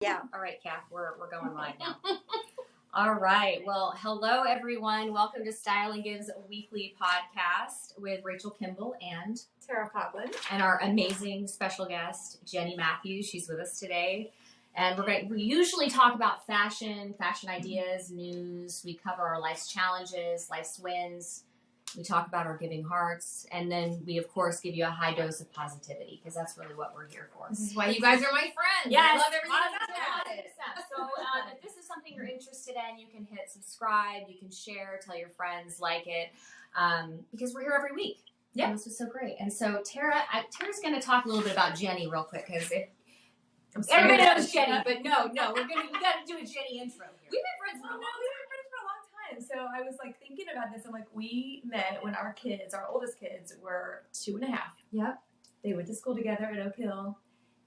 Yeah. All right, Kath, we're going live now. All right. Well, hello, everyone. Welcome to Style and Gives Weekly Podcast with Rachel Kimball and Tera and our amazing special guest, Jenny Matthews. She's with us today. And we usually talk about fashion ideas, news. We cover our life's challenges, life's wins. We talk about our giving hearts. And then we, of course, give you a high dose of positivity because that's really what we're here for. This is why you guys are my friends. Yes, I love everything about it. So if this is something you're interested in, you can hit subscribe, you can share, tell your friends, like it, because we're here every week. Yeah, this was so great. And so Tera's going to talk a little bit about Jenny real quick because everybody knows Jenny, but we got to do a Jenny intro here. We've been friends for a long time. So I was like thinking about this. I'm like, we met when our oldest kids were 2.5. Yep. They went to school together at Oak Hill,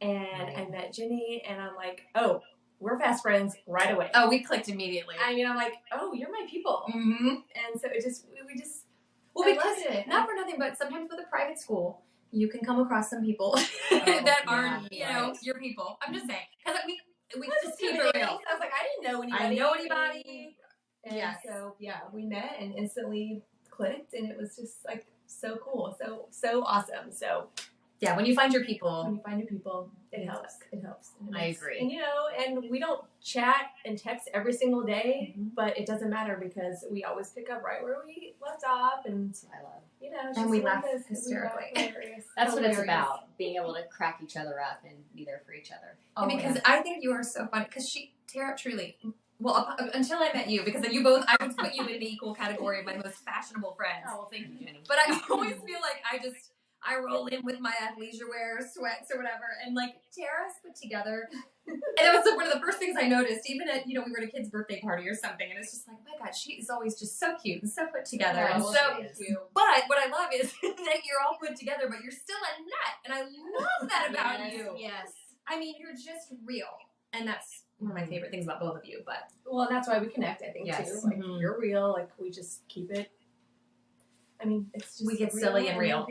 and I met Jenny, and I'm like, oh, we're fast friends right away. Oh, we clicked immediately. I mean, I'm like, oh, you're my people. Mm-hmm. And so Well, because not for nothing, but sometimes with a private school, you can come across some people that aren't, your people. I'm just saying, because we just keep it real. I was like, I didn't know anybody. I know anybody. And so we met and instantly clicked, and it was just like so cool, so awesome. So yeah, when you find your people, it helps. It helps. I agree. And and we don't chat and text every single day, but it doesn't matter because we always pick up right where we left off, and that's what I love. and we laugh hysterically. That's what it's about, being able to crack each other up and be there for each other. Because I think you are so funny. Because Tera truly, well, until I met you, because you both, I would put you in an equal category of my most fashionable friends. Oh, well, thank you, Jenny. But I always feel like I roll in with my athleisure wear, sweats or whatever, and like Tera's put together. And that was one of the first things I noticed, even at, we were at a kid's birthday party or something, and it's just like, my God, she is always just so cute and so put together. Oh, and well, so cute. But what I love is that you're all put together, but you're still a nut. And I love that about you. Yes. I mean, you're just real. And that's one of my favorite things about both of you. But well, that's why we connect, I think, too. Like, you're real. Like, we just keep it. I mean, it's just we get silly and real.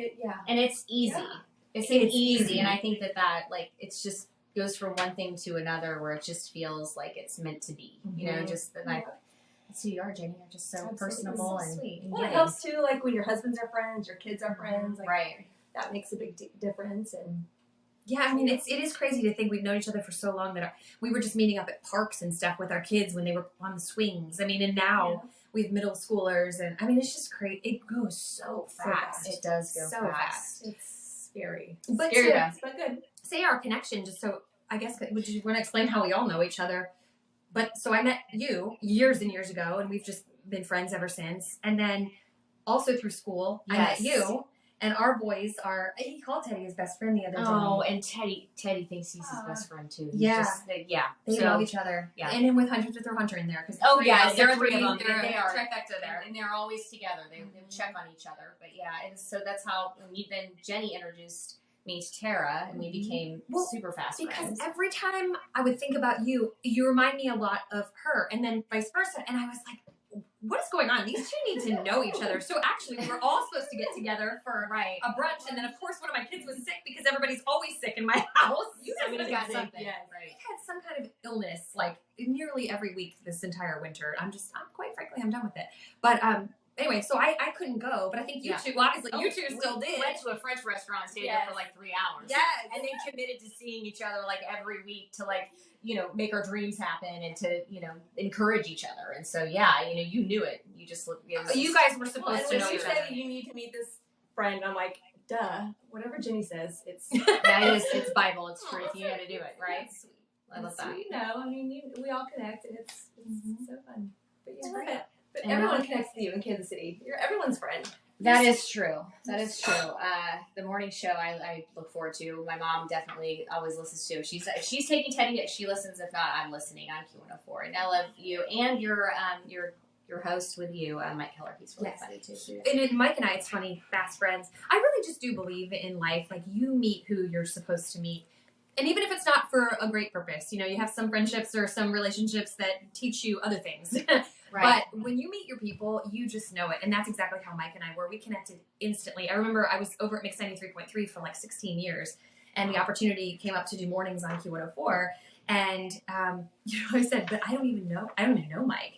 And it's easy. Yeah. It's easy. And I think that like, it's just goes from one thing to another where it just feels like it's meant to be. Just the night. That's who you are, Jenny. You're just so personable and sweet. Well, it helps too, like when your husbands are friends, your kids are friends. Like, right. That makes a big difference. And yeah, I mean, it is crazy to think we've known each other for so long that we were just meeting up at parks and stuff with our kids when they were on the swings. I mean, and now we have middle schoolers, and I mean, it's just crazy. It goes so fast. It does go so fast. It's scary. But scary fast, but good. Say our connection, just so I guess, would you want to explain how we all know each other? But so I met you years and years ago, and we've just been friends ever since. And then also through school, I met you. And our boys he called Teddy his best friend the other day. Oh, and Teddy thinks he's his best friend too. They love each other. Yeah. And then with Hunter, to throw Hunter in there. There are three of them. They are trifecta there. And they're always together. They check on each other. But and so that's how, then Jenny introduced me to Tera, and we became super fast friends. Because every time I would think about you, you remind me a lot of her, and then vice versa. And I was like, what is going on? These two need to know each other. So actually, we were all supposed to get together for a brunch. And then, of course, one of my kids was sick because everybody's always sick in my house. You guys got something. Yeah, right. We had some kind of illness, like, nearly every week this entire winter. I'm quite frankly, I'm done with it. But anyway, so I couldn't go. But I think you two, obviously, you two still did. We went to a French restaurant and stayed there for like 3 hours. Yes. And then committed to seeing each other like every week to like, make our dreams happen and to, encourage each other. And so, you knew it. You just looked. You guys were supposed to know each other. You need to meet this friend. I'm like, duh. Whatever Jenny says, it's it's Bible. It's truth. You got to do it, right? That's sweet. I love that. Sweet. No, I mean, we all connect, and it's so fun. But I love it. But everyone connects to you in Kansas City. You're everyone's friend. That is true. The morning show I look forward to. My mom definitely always listens to. If she's taking Teddy, she listens. If not, I'm listening on Q104. And I love you and your host with you, Mike Kellar. He's really funny too. And in Mike and I, it's funny, fast friends. I really just do believe in life. Like, you meet who you're supposed to meet. And even if it's not for a great purpose, you have some friendships or some relationships that teach you other things. Right. But when you meet your people, you just know it. And that's exactly how Mike and I were. We connected instantly. I remember I was over at Mix 93.3 for like 16 years. And the opportunity came up to do mornings on Q104. And, I said, but I don't even know Mike.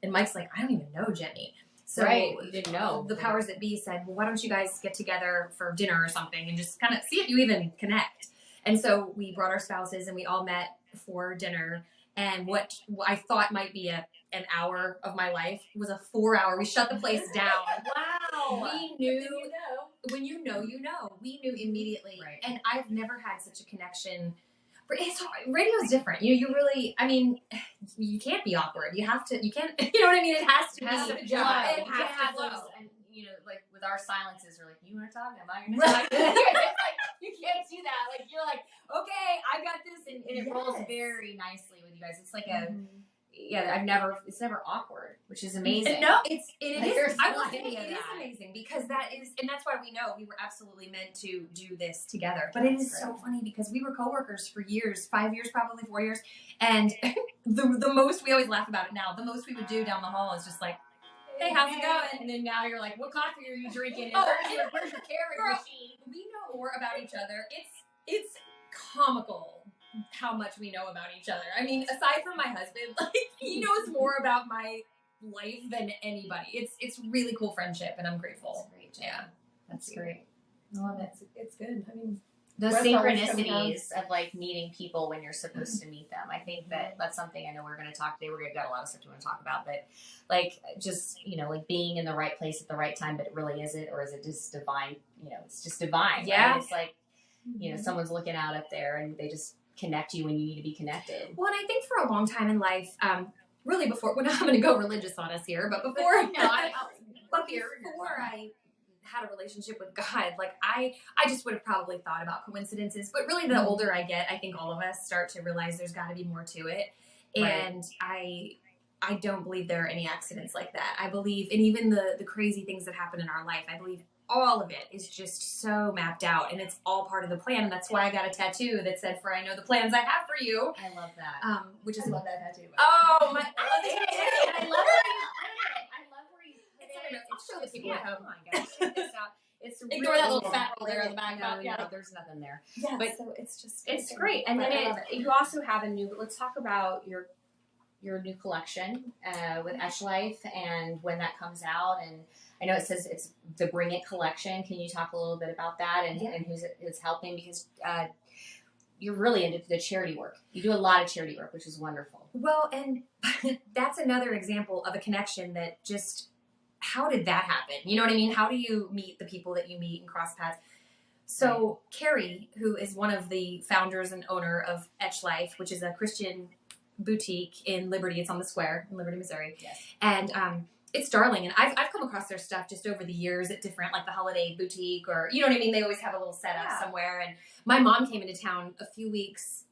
And Mike's like, I don't even know Jenny. So you didn't know. The powers that be said, well, why don't you guys get together for dinner or something and just kind of see if you even connect. And so we brought our spouses and we all met for dinner. And what I thought might be an hour of my life was a 4-hour. We shut the place down. Wow. We knew, when you know, you know. We knew immediately. Right. And I've never had such a connection. Radio's different. You really, I mean, you can't be awkward. You can't, you know what I mean? It has to be. It has to It flow. has to flow. And like with our silences, we're like, you want to talk? Am I going to talk? It's like, you can't do that. Like, you're like, okay, I got this. And it rolls very nicely with you guys. It's like it's never awkward, which is amazing. No, it Like, is. I will not say any of it is that. amazing because that's why we know we were absolutely meant to do this together. But it is so funny because we were coworkers for years, 5 years, probably 4 years. And the most, we always laugh about it now, the most we would do down the hall is just like, hey, how's it going? And then now you're like, what coffee are you drinking? And Oh, where's your carry girl, machine? we know more about each other. It's comical how much we know about each other. I mean, aside from my husband, like he knows more about my life than anybody. It's really cool friendship, and I'm grateful. That's great. Yeah, That's great. I love it. It's good. I mean, Those Breath always comes synchronicities of like meeting people when you're supposed to meet them. I think that's something I know we're going to talk today. We're going to got a lot of stuff we want to talk about, but like just, like being in the right place at the right time, but it really isn't, or is it just divine? It's just divine. Yeah. Right? It's like, someone's looking out up there and they just connect you when you need to be connected. Well, and I think for a long time in life, really before, well, I'm going to go religious on us here, but before, I had a relationship with God, like I just would have probably thought about coincidences, but really the older I get, I think all of us start to realize there's got to be more to it. And I don't believe there are any accidents like that. I believe, and even the crazy things that happen in our life, I believe all of it is just so mapped out and it's all part of the plan. And that's why I got a tattoo that said, for I know the plans I have for you. I love that. Which is, I love that tattoo. oh my, I love where you put it. I'll show the people at home. Oh my gosh, check this out. It's Ignore really that little cool. fat roll there on the back. No, there's nothing there. Yeah, But so it's just It's great. And then you also have a new, let's talk about your new collection with Etch Life and when that comes out. And I know it says it's the Bring It collection. Can you talk a little bit about that and who's it's helping? Because you're really into the charity work. You do a lot of charity work, which is wonderful. Well, and that's another example of a connection that just, how did that happen? You know what I mean? How do you meet the people that you meet and cross paths? So Carrie, who is one of the founders and owner of Etch Life, which is a Christian boutique in Liberty. It's on the square in Liberty, Missouri. Yes. And it's darling. And I've come across their stuff just over the years at different, like the Holiday Boutique, or, you know what I mean? They always have a little setup somewhere. And my mom came into town a few weeks,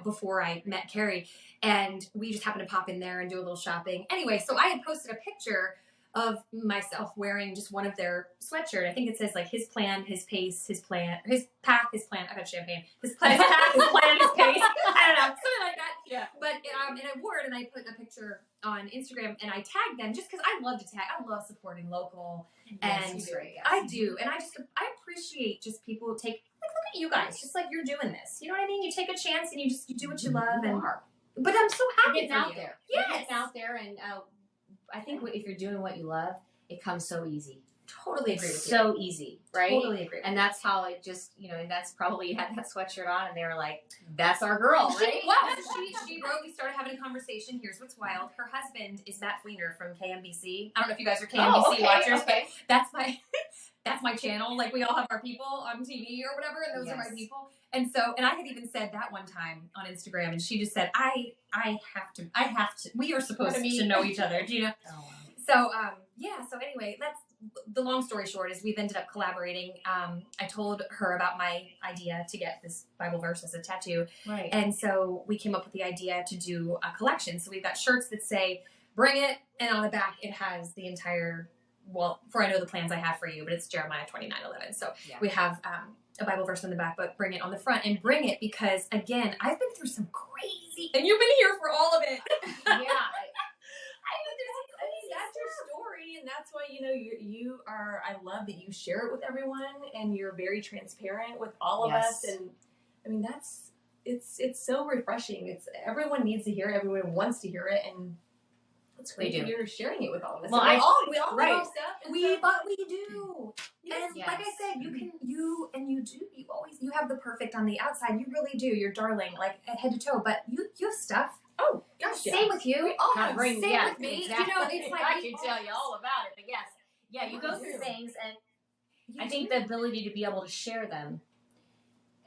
before I met Carrie. And we just happened to pop in there and do a little shopping. Anyway, so I had posted a picture of myself wearing just one of their sweatshirt. I think it says like his plan, his pace, his plan, his path, his plan. I've had champagne. His plan, his path, his plan, his pace. I don't know, something like that. Yeah. But and I wore it and I put a picture on Instagram and I tagged them just because I love to tag. I love supporting local. Yes, And you do. Yes. I do. And I appreciate just people look at you guys, just like you're doing this. You know what I mean? You take a chance and you do what you love. But I'm so happy Getting for out you. there. Yes. You're getting out there, and I think if you're doing what you love, it comes so easy. Totally agree with you. So easy, right? Totally agree. And that's how it just, and that's probably you had that sweatshirt on, and they were like, "That's our girl, right?" Well, she wrote. We started having a conversation. Here's what's wild. Her husband is Matt Fleener from KMBC. I don't know if you guys are KMBC watchers, but that's my channel. Like we all have our people on TV or whatever, and those are my people. And I had even said that one time on Instagram, and she just said, I have to. We are supposed to know each other. Do you know? Oh, wow. So, so anyway, that's the long story short is we've ended up collaborating. I told her about my idea to get this Bible verse as a tattoo. Right. And so we came up with the idea to do a collection. So we've got shirts that say, bring it. And on the back, it has the entire, for I know the plans I have for you, but it's Jeremiah 29:11. So we have a Bible verse on the back, but bring it on the front and bring it because, again, I've been through some crazy, and you've been here for all of it. That's your story, and that's why you are. I love that you share it with everyone, and you're very transparent with all of us. And I mean, it's so refreshing. Everyone needs to hear it. Everyone wants to hear it, and it's great that you're sharing it with all of us. Well, we all right. know stuff. And we do. Yes. And like I said, you have the perfect on the outside. You really do. You're darling, like head to toe. But you have stuff. Oh gosh, yeah. Same with you. We all Kind have of bring, same yeah, with me. exactly. You know, it's like I can tell you all about it, but yes, yeah, you go through things, and I think the ability to be able to share them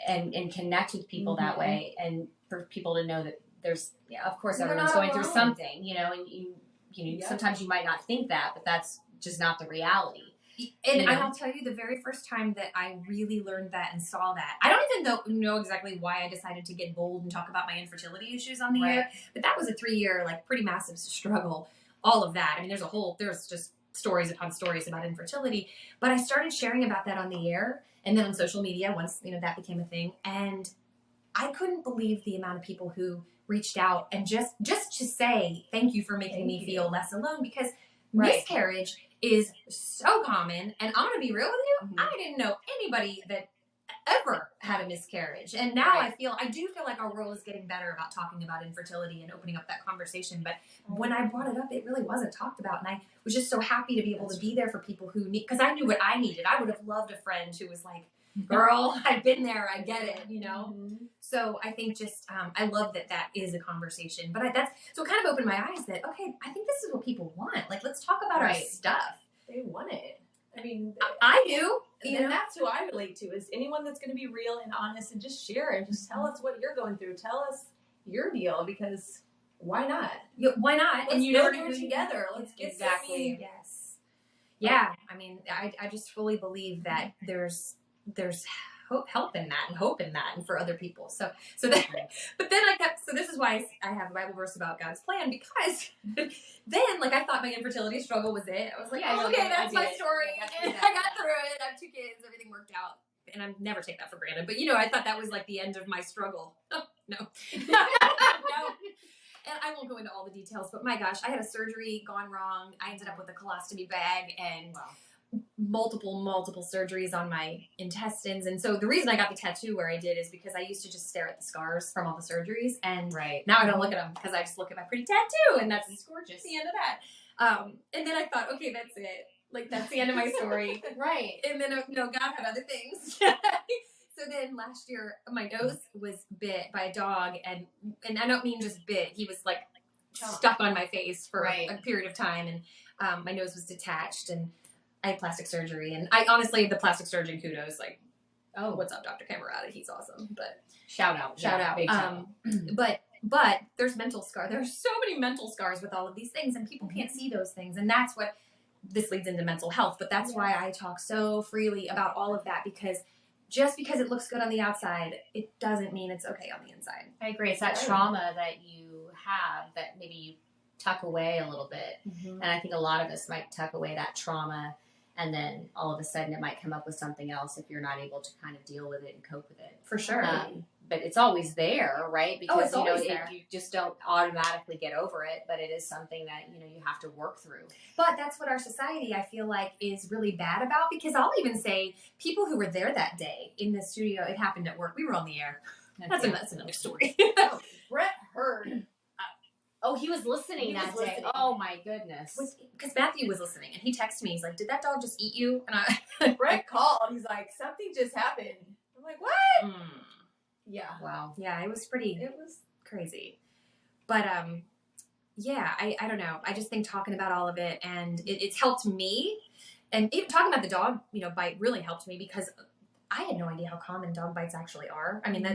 and connect with people that way, and for people to know that there's, of course, We're everyone's not going through alone. something, you know, and sometimes you might not think that, but that's just not the reality. And I'll tell you, the very first time that I really learned that and saw that, I don't even know exactly why I decided to get bold and talk about my infertility issues on the air, but that was a 3-year, like, pretty massive struggle. All of that. I mean, there's just stories upon stories about infertility, but I started sharing about that on the air and then on social media once, that became a thing. And I couldn't believe the amount of people who reached out and just to say, thank you for making me feel less alone, because miscarriage is so common. And I'm going to be real with you. I didn't know anybody that ever had a miscarriage. And now I do feel like our world is getting better about talking about infertility and opening up that conversation. But when I brought it up, it really wasn't talked about. And I was just so happy to be able to be there for people who need, because I knew what I needed. I would have loved a friend who was like, girl, I've been there. I get it, So I think just, I love that is a conversation. But so it kind of opened my eyes that, okay, I think this is what people want. Like, let's talk about our stuff. They want it. I mean, I do. And that's who I relate to, is anyone that's going to be real and honest and just share and just tell us what you're going through. Tell us your deal, because why not? Why not? Let's go through it together. Let's get exactly. Yes. Yeah. I mean, I just fully believe that there's help in that and hope in that and for other people. So then, but then so this is why I have a Bible verse about God's plan, because then, like, I thought my infertility struggle was it. I was like, okay, that's my story. I got through it. I have 2 kids. Everything worked out. And I never take that for granted. But, I thought that was like the end of my struggle. Oh, no. No. And I won't go into all the details, but my gosh, I had a surgery gone wrong. I ended up with a colostomy bag and multiple surgeries on my intestines. And so the reason I got the tattoo where I did is because I used to just stare at the scars from all the surgeries, and now I don't look at them, because I just look at my pretty tattoo, and that's gorgeous. The end of that. And then I thought, okay, that's it. Like, that's the end of my story. And then God had other things. So then last year, my nose was bit by a dog, and I don't mean just bit. He was like stuck on my face for a period of time, and my nose was detached, and I had plastic surgery. And I honestly, the plastic surgeon, kudos, like, oh, what's up, Dr. Camerata? He's awesome. But shout out. Big shout out. But there's mental scar. There's so many mental scars with all of these things, and people can't see those things. And that's what this leads into mental health. But that's why I talk so freely about all of that, because just because it looks good on the outside, it doesn't mean it's okay on the inside. I agree. It's that trauma that you have that maybe you tuck away a little bit. And I think a lot of us might tuck away that trauma, and then all of a sudden it might come up with something else if you're not able to kind of deal with it and cope with it. For sure. But it's always there, right? Because it's always there. you just don't automatically get over it, but it is something that you have to work through. But that's what our society, I feel like, is really bad about, because I'll even say people who were there that day in the studio, it happened at work. We were on the air. That's another story. Brett heard. Oh, he was listening that day. Oh my goodness. Because Matthew was listening, and he texted me. He's like, "Did that dog just eat you?" And Brett called. He's like, "Something just happened." I'm like, "What?" Yeah. Wow. Yeah, it was crazy. But yeah, I don't know. I just think talking about all of it, and it's helped me, and even talking about the dog, bite really helped me, because I had no idea how common dog bites actually are. I mean,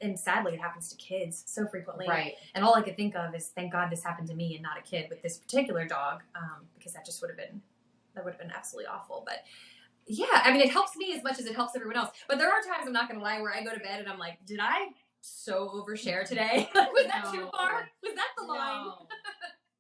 and sadly it happens to kids so frequently. Right. And all I could think of is, thank God this happened to me and not a kid with this particular dog, because that would have been absolutely awful. But yeah, I mean, it helps me as much as it helps everyone else. But there are times, I'm not going to lie, where I go to bed and I'm like, did I so overshare today? Was that too far? Was that the line?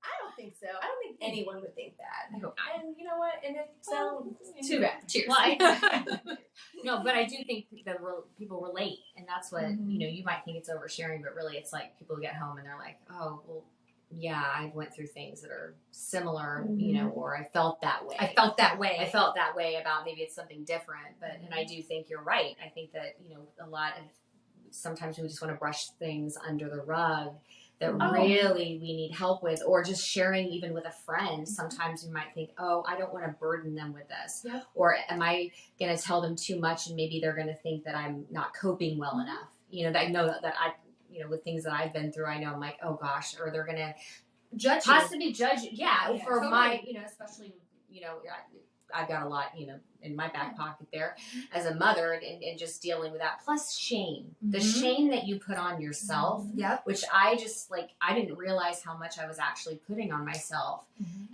I don't think so. I don't think anyone would think that. I hope not. And you know what? And if so, too bad. Cheers. Well, no, but I do think that people relate, and that's what, you might think it's oversharing, but really it's like people get home and they're like, oh, well, yeah, I went through things that are similar, or I felt that way. I felt that way about maybe it's something different, and I do think you're right. I think that, a lot of sometimes we just want to brush things under the rug that really we need help with, or just sharing even with a friend. Sometimes you might think, oh, I don't want to burden them with this. Yep. Or am I going to tell them too much and maybe they're going to think that I'm not coping well enough? You know, that I know that I, you know, with things that I've been through, I know I'm like, oh gosh, or they're going to possibly judge. Yeah, for totally. my, you know, especially, you know, I've got a lot, you know, in my back pocket there as a mother and just dealing with that. Plus shame, the shame that you put on yourself, which I just like, I didn't realize how much I was actually putting on myself.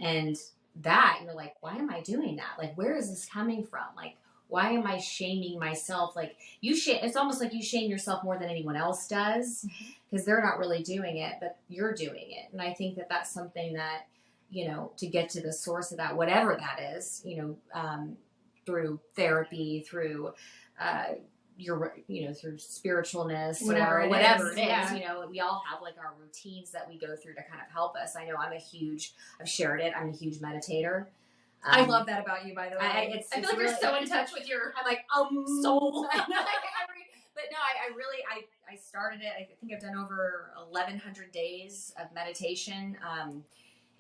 And that you're like, why am I doing that? Like, where is this coming from? Like, why am I shaming myself? Like it's almost like you shame yourself more than anyone else does because they're not really doing it, but you're doing it. And I think that that's something that, you know, to get to the source of that, whatever that is, you know, through therapy, through, you know, through spiritualness, whatever it is, you know, we all have like our routines that we go through to kind of help us. I know I've shared it. I'm a huge meditator. I love that about you, by the way. I feel like really, you're so in touch with your, I'm like, soul. But no, I started it. I think I've done over 1,100 days of meditation.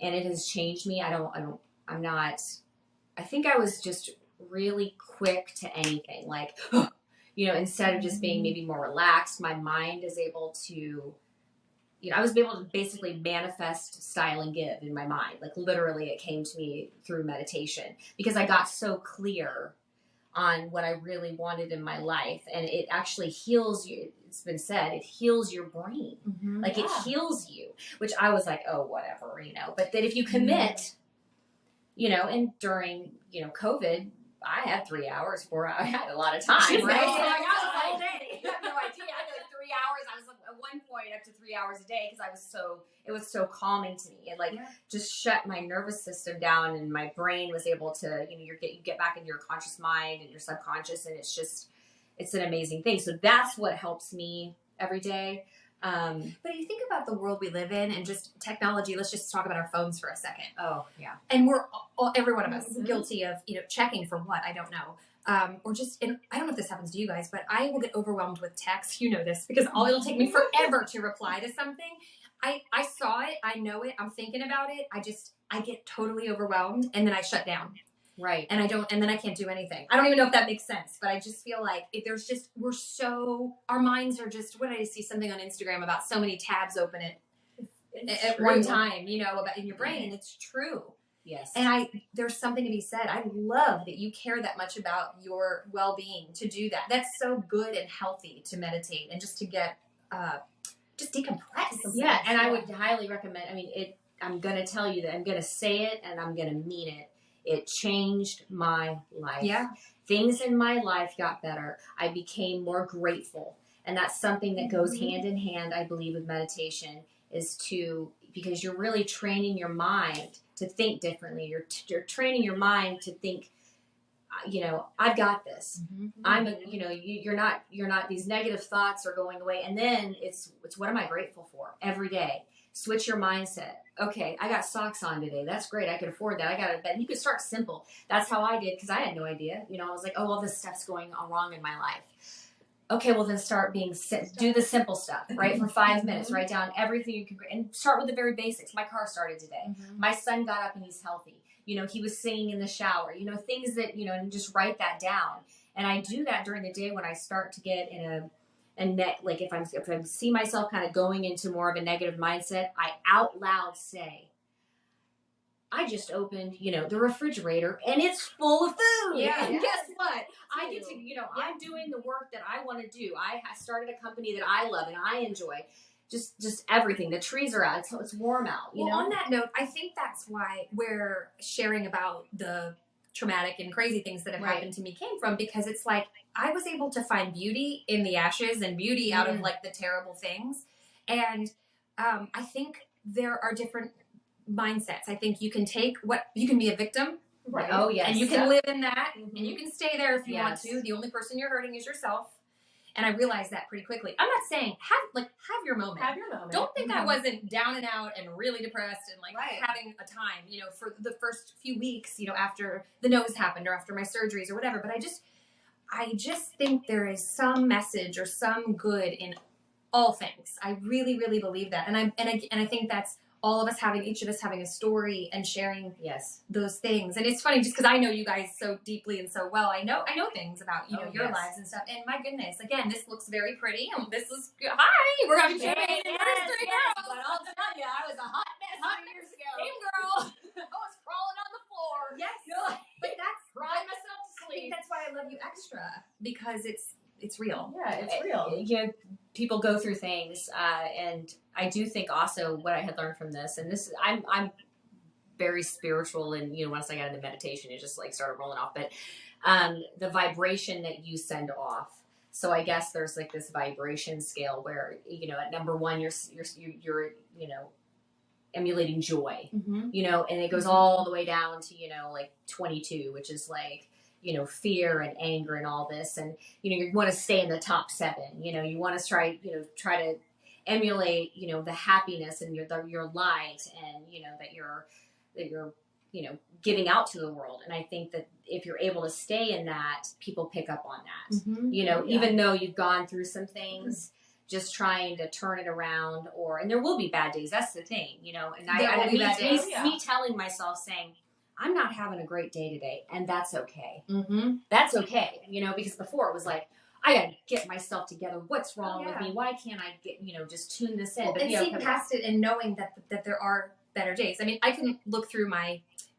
And it has changed me. I think I was just really quick to anything. Like, you know, instead of just being maybe more relaxed, my mind is able to, you know, I was able to basically manifest, style, and give in my mind. Like literally it came to me through meditation because I got so clear on what I really wanted in my life. And it actually heals you. It's been said, it heals your brain. Like it heals you, which I was like, oh, whatever, you know, but that if you commit, you know, and during, you know, COVID, I had 3 hours, 4 hours, I had a lot of time, right? So like, I was all day. You have no idea. I had like 3 hours. I was like, at one point up to 3 hours a day because it was so calming to me. It like just shut my nervous system down and my brain was able to, you know, you get back into your conscious mind and your subconscious, and it's an amazing thing. So that's what helps me every day. But you think about the world we live in and just technology. Let's just talk about our phones for a second. Oh, yeah. And we're every one of us guilty of, you know, checking for what, I don't know. Or just, and I don't know if this happens to you guys, but I will get overwhelmed with texts. You know this because it'll take me forever to reply to something. I saw it. I know it. I'm thinking about it. I get totally overwhelmed and then I shut down. Right. And then I can't do anything. I don't even know if that makes sense, but I just feel like our minds are just, what did I see something on Instagram about so many tabs open at one time, you know, about in your brain. It's true. Yes. And there's something to be said. I love that you care that much about your well-being to do that. That's so good and healthy to meditate and just to get, just decompress. Yeah. And I would highly recommend, I mean, I'm going to tell you that I'm going to say it and I'm going to mean it. It changed my life. Yeah. Things in my life got better. I became more grateful. And that's something that goes hand in hand, I believe, with meditation because you're really training your mind to think differently. You're training your mind to think, you know, I've got this. You know, you're not, these negative thoughts are going away. And then it's what am I grateful for every day? Switch your mindset. Okay, I got socks on today. That's great. I can afford that. I got a bed. You can start simple. That's how I did because I had no idea. You know, I was like, oh, all this stuff's going wrong in my life. Okay, well then do the simple stuff, right? For 5 minutes, write down everything you can, and start with the very basics. My car started today. My son got up and he's healthy. You know, he was singing in the shower. You know, things that, you know, and just write that down. And I do that during the day when I start to get in like if I see myself kind of going into more of a negative mindset, I out loud say, I just opened, you know, the refrigerator and it's full of food. Yeah. And guess what? I get to, you know, I'm doing the work that I want to do. I started a company that I love and I enjoy. Just everything. The trees are out. It's warm out. You know? On that note, I think that's why we're sharing about the traumatic and crazy things that have happened to me came from, because it's like I was able to find beauty in the ashes and beauty out of like the terrible things. And I think there are different mindsets. I think you can you can be a victim. Right. Oh, yes. And you can live in that and you can stay there if you want to. The only person you're hurting is yourself. And I realized that pretty quickly. I'm not saying have your moment. Have your moment. Don't think I wasn't down and out and really depressed and like having a time, you know, for the first few weeks, you know, after the nose happened or after my surgeries or whatever. But I just think there is some message or some good in all things. I really, really believe that. And I think that's all of us each of us having a story and sharing those things. And it's funny just because I know you guys so deeply and so well. I know things about, your lives and stuff. And my goodness, again, this looks very pretty. And this is, hi, we're having champagne and anniversary, girls. But I'll tell you, I was a hot mess 2 years ago. Same girl. I was crawling on the floor. Yes. But that's crying myself to I sleep. think that's why I love you extra, because it's real. Yeah, it's real. People go through things, and I do think also what I had learned from this, and this is, I'm very spiritual, and once I got into meditation, it just like started rolling off. But the vibration that you send off. So I guess there's like this vibration scale where at number 1 you're emulating joy, and it goes all the way down to like 22, which is like fear and anger and all this, and you want to stay in the top 7. You want to try to emulate the happiness and your light, and that you're giving out to the world. And I think that if you're able to stay in that, people pick up on that. Even though you've gone through some things, just trying to turn it around, and there will be bad days. That's the thing, and me telling myself, saying, I'm not having a great day today, and that's okay. That's okay, because before it was like, I got to get myself together. What's wrong with me? Why can't I get, just tune this in? Well, and seeing past it and knowing that there are better days. I mean, I can look through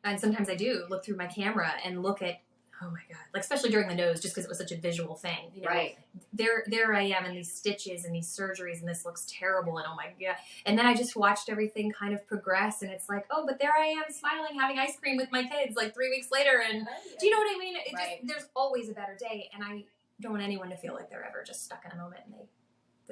and sometimes I do look through my camera and look at, oh my God, like especially during the nose, just because it was such a visual thing. Right. There I am in these stitches and these surgeries, and this looks terrible, and oh my God. And then I just watched everything kind of progress, and it's like, oh, but there I am smiling, having ice cream with my kids like 3 weeks later. And do you know what I mean? There's always a better day, and I don't want anyone to feel like they're ever just stuck in a moment and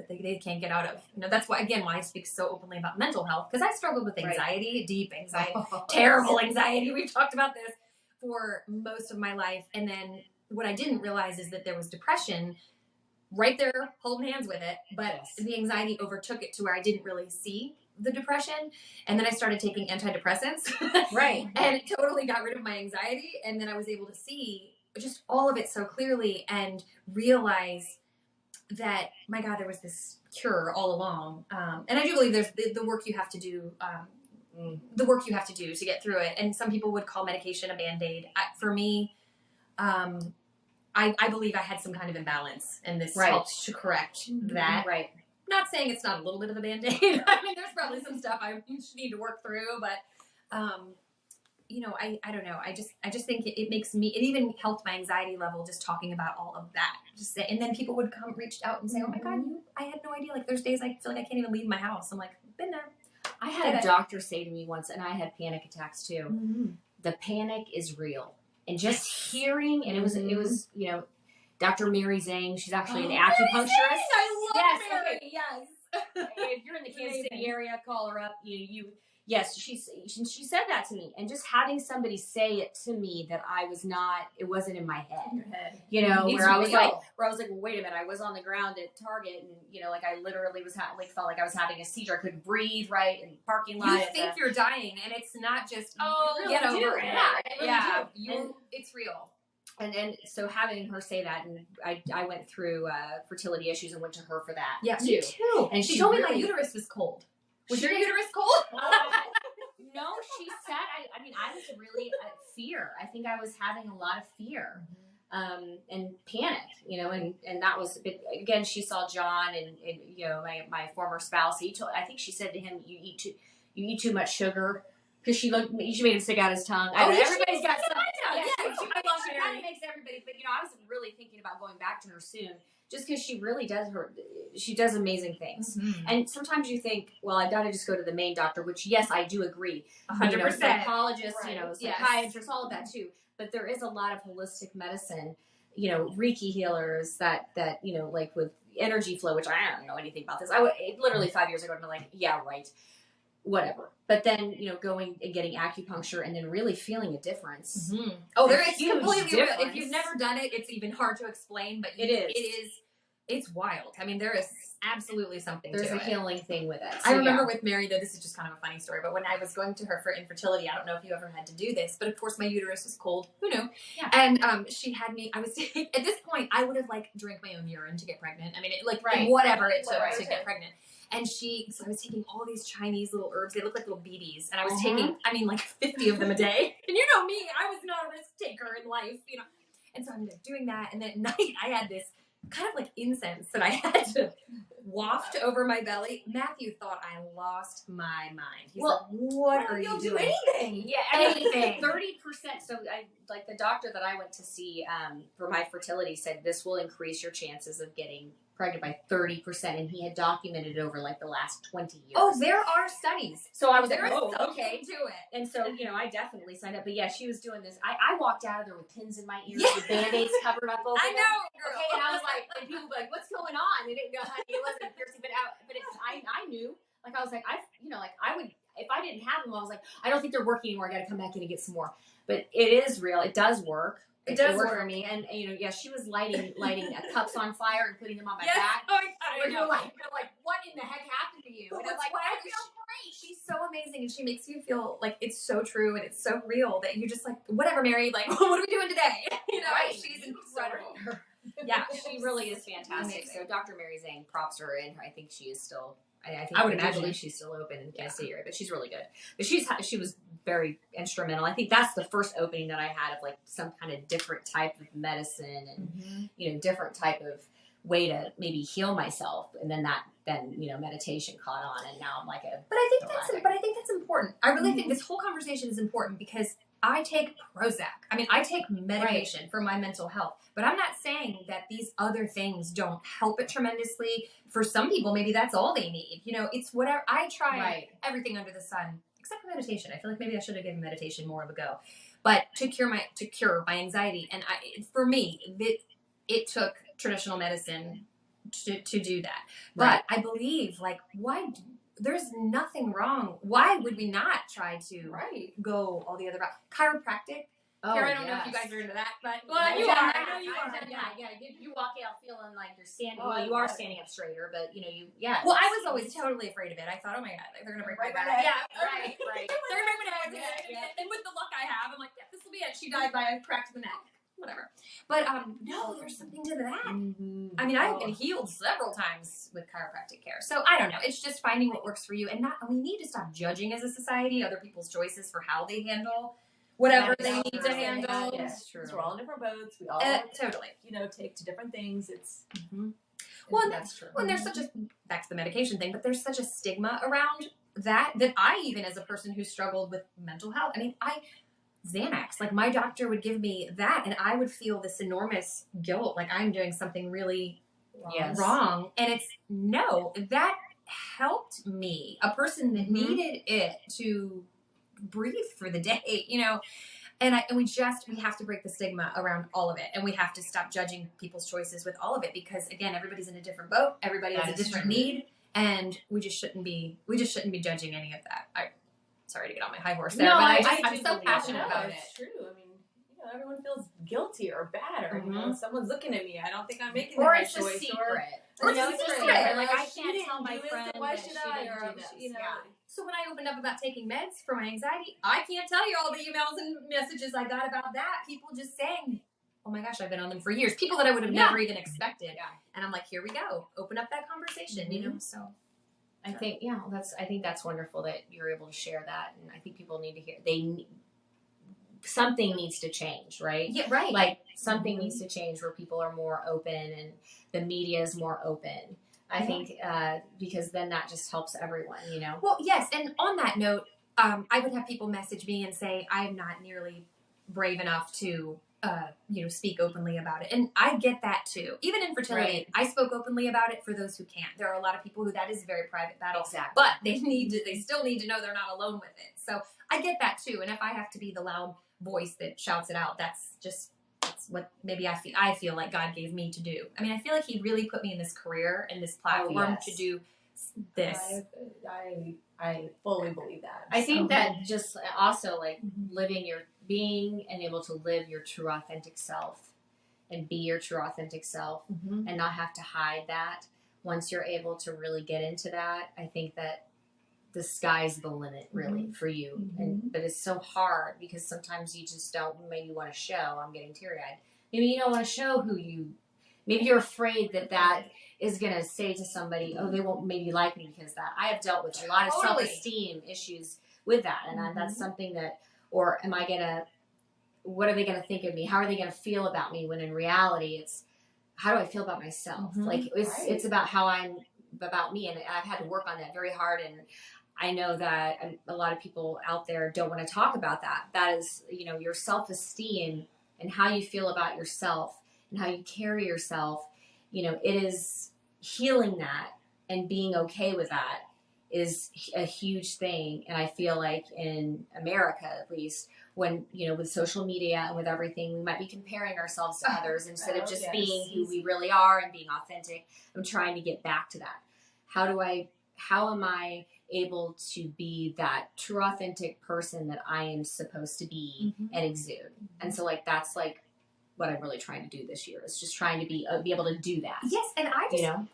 they can't get out of. That's why I speak so openly about mental health, because I struggled with anxiety, deep anxiety, terrible anxiety. We've talked about this for most of my life. And then what I didn't realize is that there was depression right there holding hands with it, but the anxiety overtook it to where I didn't really see the depression. And then I started taking antidepressants. Right. And it totally got rid of my anxiety. And then I was able to see just all of it so clearly and realize that, my God, there was this cure all along. And I do believe there's the work you have to do, to get through it. And some people would call medication a Band-Aid. For me, I believe I had some kind of imbalance, and this helps to correct that. Right. Not saying it's not a little bit of a Band-Aid. I mean, there's probably some stuff I need to work through, but, I don't know. I just think it makes me, it even helped my anxiety level just talking about all of that. And then people would reach out and say, oh my God, I had no idea. Like, there's days I feel like I can't even leave my house. I'm like, been there. I had a doctor say to me once, and I had panic attacks too. The panic is real. And just hearing, and it was Dr. Mary Zhang, she's actually an acupuncturist. I love Mary. Yes. If you're in the Kansas City area, call her up. Yes, she said that to me, and just having somebody say it to me that it wasn't in my head. Where I was like, well, wait a minute, I was on the ground at Target, and like I literally was felt like I was having a seizure. I couldn't breathe right in the parking lot. You think you're dying, and it's not just get over it. It's real. And so having her say that, and I went through fertility issues and went to her for that. Yeah, too. Me too. And she told me my uterus was cold. Was your uterus cold? No, she said, I was really fear. I think I was having a lot of fear and panic, and that was, again, she saw John and my former spouse. I think she said to him, you eat too much sugar. Because she made him stick out his tongue. Everybody's got something. She kind of makes everybody, but I was really thinking about going back to her soon, just because she really she does amazing things. And sometimes you think, well, I've got to just go to the main doctor, which yes, I do agree. 100%. Psychologist, psychiatrist, all of that too. But there is a lot of holistic medicine, Reiki healers that like with energy flow, which I don't know anything about this. Literally 5 years ago, I'd be like, yeah, right. Whatever. But then, going and getting acupuncture and then really feeling a difference. Oh, there is huge completely difference. If you've never done it, it's even hard to explain, but it is. It is it's wild. I mean, there is absolutely something There's to a it. healing thing with it. I remember with Mary, though, this is just kind of a funny story, but when I was going to her for infertility, I don't know if you ever had to do this, but of course my uterus was cold. Who knew? Yeah. And she had me, at this point, I would have like drank my own urine to get pregnant. I mean, Right. whatever it took Right. to get pregnant. And so I was taking all these Chinese little herbs. They look like little BBs. And I was taking, like 50 of them a day. And you know me, I was not a risk taker in life, And so I'm doing that. And then at night, I had this kind of like incense that I had to waft over my belly. Matthew thought I lost my mind. He's like, what are you doing? Anything. Yeah, Anything. 30%. So like the doctor that I went to see for my fertility said this will increase your chances of getting pregnant by 30%, and he had documented it over like the last 20 years. Oh, there are studies. So I was like, There is oh, something okay. to it. And so, I definitely signed up. But yeah, she was doing this. I walked out of there with pins in my ears, Yeah. with Band-Aids covered up over I them. know, girl. Okay, and I was like, and people were like, what's going on? They didn't go, honey, it wasn't piercing, but I knew. Like, I was like, I would, if I didn't have them, I was like, I don't think they're working anymore. I got to come back in and get some more. But it is real. It does work. It does work work for me. And, she was lighting cups on fire and putting them on my Yes. back. Oh, Where you're like, what in the heck happened to you? But And I'm what's like, I wild is feel great. she's so amazing, and she makes you feel like it's so true and it's so real that you're just like, whatever, Mary, like, what are we doing today? Right. She's incredible. Yeah, she really is fantastic. Amazing. So Dr. Mary Zhang, props to her, and I think she is still. I I would do imagine. believe she's still open in the Kansas City area, but she's really good. But she was very instrumental. I think that's the first opening that I had of like some kind of different type of medicine and different type of way to maybe heal myself, and then meditation caught on, and now I'm like a. But I think that's important. I really think this whole conversation is important because I take Prozac. I mean, I take medication for my mental health, but I'm not saying that these other things don't help it tremendously. For some people, maybe that's all they need. It's whatever. I try everything under the sun except for meditation. I feel like maybe I should have given meditation more of a go, but to cure my anxiety, and for me, it took traditional medicine to do that. But I believe, like, why? There's nothing wrong. Why would we not try to go all the other route? Chiropractic. Oh, Here, I don't know if you guys are into that, but you are. are. I know you are. You walk out feeling like you're standing. Well, you are standing up straighter, but Well, I was always totally afraid of it. I thought, oh my god, they're gonna break my back. Yeah, right. They're gonna break my neck. And with the luck I have, I'm like, yeah, this will be it. She died by a crack to the neck. Whatever. But no, there's something to that. Mm-hmm. I mean, I've been healed several times with chiropractic care. So I don't know. It's just finding what works for you, and we need to stop judging as a society other people's choices for how they handle whatever they need to handle. Yes, true. We're all in different boats. We all totally. take to different things. It's well, that's true. Well, and there's back to the medication thing, but there's such a stigma around that I even, as a person who struggled with mental health, I mean, Xanax, like my doctor would give me that and I would feel this enormous guilt, like I'm doing something really wrong. And it's that helped me, a person that needed it to breathe for the day, and we have to break the stigma around all of it, and we have to stop judging people's choices with all of it, because again, everybody's in a different boat, everybody has a different need, and we just shouldn't be judging any of that. Sorry to get on my high horse there, but I'm so passionate about it. It's true. I mean, everyone feels guilty or bad, or someone's looking at me. I don't think I'm making the or right it's a choice. secret. Or it's a secret. Like I she can't didn't tell my do friend it, so why that should she I? didn't Or do this. So when I opened up about taking meds for my anxiety, I can't tell you all the emails and messages I got about that. People just saying, oh my gosh, I've been on them for years. People that I would have never even expected. Yeah. And I'm like, here we go. Open up that conversation, so. I think that's wonderful that you're able to share that, and I think people need to hear. Something needs to change, right? Yeah, right. Like something needs to change where people are more open and the media is more open. I think because then that just helps everyone, Well, yes, and on that note, I would have people message me and say I'm not nearly brave enough to speak openly about it. And I get that too. Even in fertility, I spoke openly about it for those who can't. There are a lot of people who that is a very private battle. Exactly. But they still need to know they're not alone with it. So I get that too. And if I have to be the loud voice that shouts it out, that's what maybe I feel like God gave me to do. I mean, I feel like he really put me in this career and this platform to do this. I fully believe that. I think that just also like being and able to live your true authentic self and be your true authentic self and not have to hide that. Once you're able to really get into that, I think that the sky's the limit really for you. But it's so hard because sometimes you just don't maybe want to show. I'm getting teary-eyed. Maybe you don't want to show who you, maybe you're afraid that is going to say to somebody, oh, they won't maybe like me because that. I have dealt with a lot of self-esteem issues with that. And that's something that, or am I going to, what are they going to think of me? How are they going to feel about me? When in reality, it's, how do I feel about myself? Like it's about how I'm, about me. And I've had to work on that very hard. And I know that a lot of people out there don't want to talk about that. That is, you know, your self-esteem and how you feel about yourself and how you carry yourself. You know, it is healing that and being okay with that is a huge thing. And I feel like in America, at least, when, you know, with social media and with everything, we might be comparing ourselves to others instead of just being who we really are and being authentic. I'm trying to get back to that. How am I able to be that true authentic person that I am supposed to be and exude? And so like that's like what I'm really trying to do this year, is just trying to be able to do that. Yes, and I just, you know,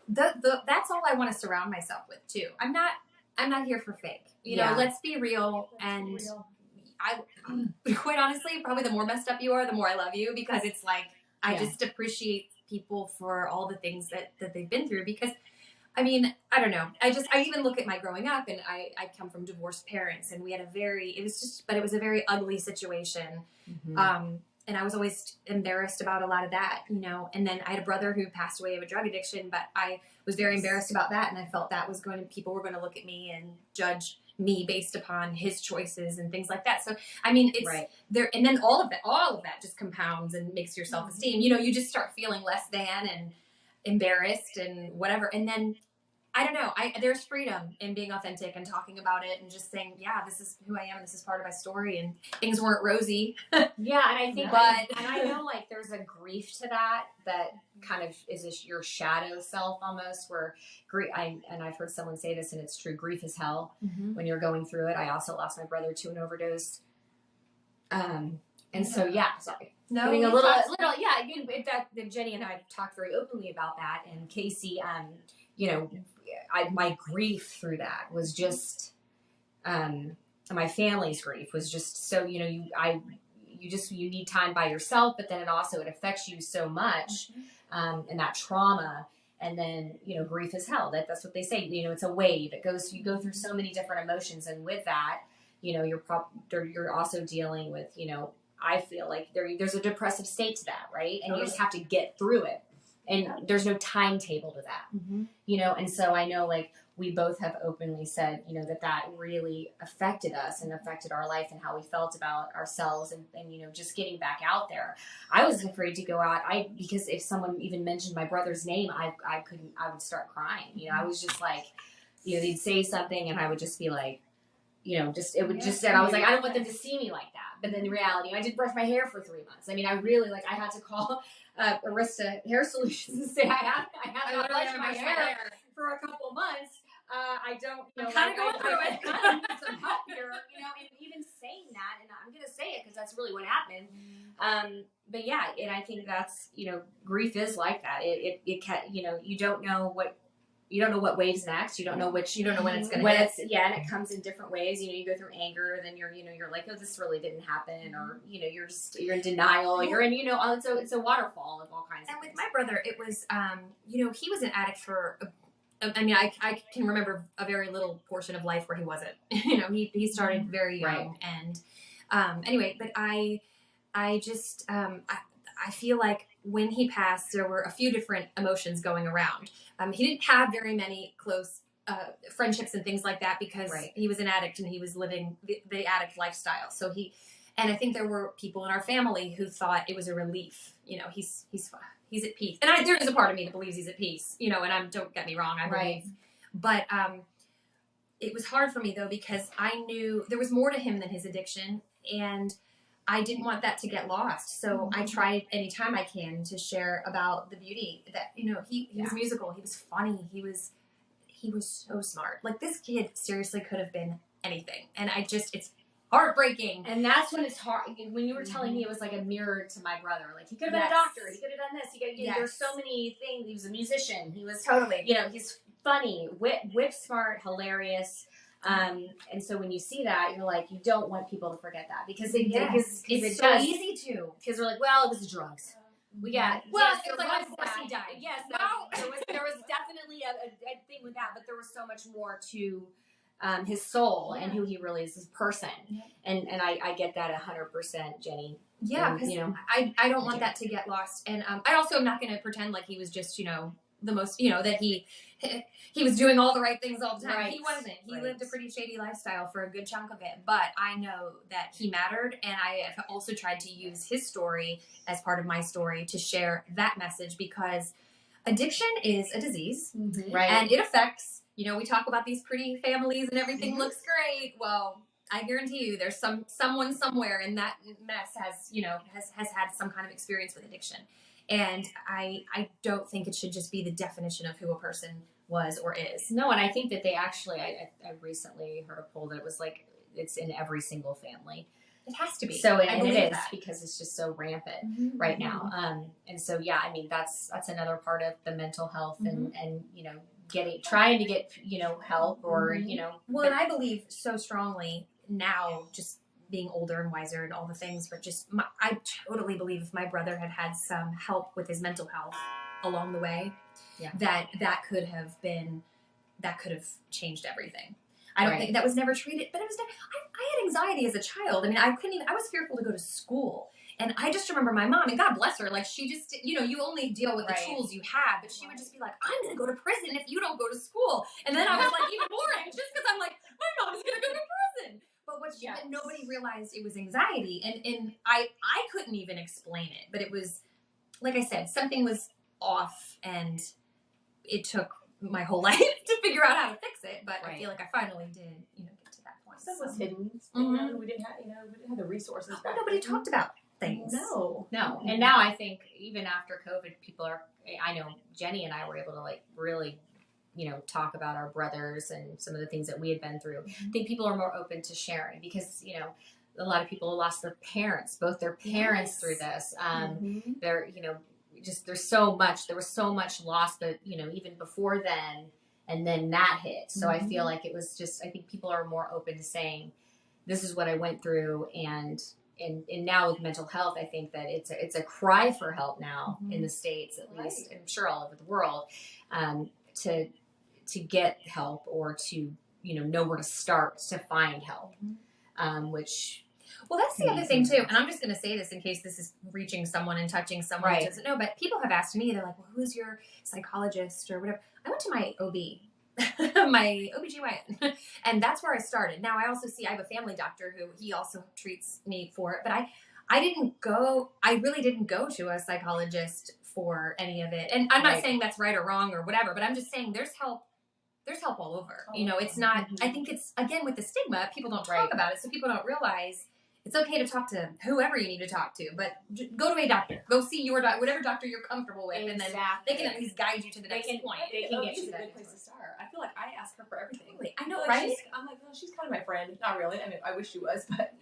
that's all I want to surround myself with too. I'm not here for fake. You know, let's be real. And I quite honestly, probably the more messed up you are, the more I love you, because it's like I just appreciate people for all the things that they've been through. Because I mean, I don't know. I even look at my growing up, and I come from divorced parents, and we had it was a very ugly situation. And I was always embarrassed about a lot of that, you know. And then I had a brother who passed away of a drug addiction, but I was very embarrassed about that. And I felt that people were going to look at me and judge me based upon his choices and things like that. So, I mean, it's there. And then all of that just compounds and makes your self-esteem, you know, you just start feeling less than and embarrassed and whatever. And then I don't know. There's freedom in being authentic and talking about it and just saying, yeah, this is who I am. This is part of my story. And things weren't rosy. Yeah, and I think, and I know like there's a grief to that kind of is your shadow self almost. Where and I've heard someone say this, and it's true. Grief is hell when you're going through it. I also lost my brother to an overdose. And so sorry. No, getting a little. In fact, Jenny and I talked very openly about that, and Casey, you know, my grief through that was just, my family's grief was just so, you know, you need time by yourself, but then it affects you so much, and that trauma. And then, you know, grief is hell. That's what they say. You know, it's a wave. You go through so many different emotions, and with that, you know, you're also dealing with, you know, I feel like there's a depressive state to that, right? And you just have to get through it. And there's no timetable to that, you know? And so I know, like, we both have openly said, you know, that really affected us and affected our life and how we felt about ourselves and, you know, just getting back out there. I was afraid to go out. Because if someone even mentioned my brother's name, I would start crying. You know, I was just like, you know, they'd say something and I would just be like, you know, I was like, I don't want them to see me like that. But then in reality, I did brush my hair for 3 months. I mean, I really, like, I had to call Arista Hair Solutions and say, I have to brush my hair for a couple months. I don't, you know, kind of going through it. I need some help here, you know, and even saying that, and I'm going to say it because that's really what happened. But yeah, and I think that's, you know, grief is like that. It can, you know, you don't know what wave's next. You don't know when it's going to hit. And it comes in different ways. You know, you go through anger, then you're like, oh, this really didn't happen. Or, you know, you're in denial. You're in, you know, it's a waterfall of all kinds of things. And with my brother, it was, you know, he was an addict for, I can remember a very little portion of life where he wasn't. You know, he started very young. And anyway, but I just, I feel like when he passed, there were a few different emotions going around. He didn't have very many close friendships and things like that because he was an addict and he was living the addict lifestyle. So and I think there were people in our family who thought it was a relief. You know, he's at peace. And there is a part of me that believes he's at peace, you know, and don't get me wrong, I believe. But it was hard for me though, because I knew there was more to him than his addiction. And I didn't want that to get lost. So I tried anytime I can to share about the beauty that, you know, he was musical. He was funny. He was so smart. Like, this kid seriously could have been anything. And heartbreaking. And that's when it's hard. When you were telling me, it was like a mirror to my brother. Like, he could have been a doctor. He could have done this. He could, there's so many things. He was a musician. He was totally, he's funny, whip smart, hilarious. And so when you see that, you're like, you don't want people to forget that, because it's so easy to, because they're like, well, it was drugs. We got it's like, of course he died. Yes, there was definitely a thing with that, but there was so much more to his soul and who he really is as a person. And I get that 100%, Jenny. Yeah, because I don't want that to get lost. And I also am not going to pretend like he was just, the most, that he was doing all the right things all the time. Right. He wasn't. He lived a pretty shady lifestyle for a good chunk of it. But I know that he mattered, and I have also tried to use his story as part of my story to share that message, because addiction is a disease, right? And it affects, we talk about these pretty families and everything looks great. Well, I guarantee you there's someone somewhere in that mess has had some kind of experience with addiction. And I don't think it should just be the definition of who a person was or is. No, and I think that they actually, I recently heard a poll that it was like, it's in every single family. It has to be. So, and it is, because it's just so rampant right now. And so, yeah, I mean, that's another part of the mental health and trying to get, help or, Well, and I believe so strongly now, just being older and wiser and all the things, but I totally believe if my brother had had some help with his mental health along the way, that could have changed everything. I don't think that was never treated, but it was. I had anxiety as a child. I mean, I was fearful to go to school. And I just remember my mom, and God bless her, like, she just, you only deal with the tools you have, but she would just be like, I'm going to go to prison if you don't go to school. And then I was like even more anxious, because I'm like, my mom's going to go to prison. But nobody realized it was anxiety. And I couldn't even explain it. But it was, like I said, something was off, and it took my whole life to figure out how to fix it. But I feel like I finally did, get to that point. Stuff was hidden. We didn't have the resources. Nobody talked about things. No. And now I think even after COVID, I know Jenny and I were able to really, talk about our brothers and some of the things that we had been through. I think people are more open to sharing, because, a lot of people lost their parents, both their parents through this. They're, there was so much loss, but, even before then, and then that hit. So I feel like it was just, I think people are more open to saying, this is what I went through. And now with mental health, I think that it's a cry for help now in the States, at least, I'm sure all over the world, to get help, or to, know where to start to find help, which... Well, that's the other thing, too. And I'm just going to say this in case this is reaching someone and touching someone who doesn't know. But people have asked me, they're like, well, who's your psychologist or whatever? I went to my OB, my OBGYN. And that's where I started. Now, I have a family doctor who he also treats me for it. But I really didn't go to a psychologist for any of it. And I'm not saying that's right or wrong or whatever. But I'm just saying there's help all over. It's not, I think it's, again, with the stigma, people don't talk about it. So people don't realize it's okay to talk to whoever you need to talk to, but go to a doctor. Go see your whatever doctor you're comfortable with, and then they can at least guide you to the next point. They can get you to a good place to start. I feel like I ask her for everything. I know, right? I'm like, well, she's kind of my friend. Not really. I mean, I wish she was, but...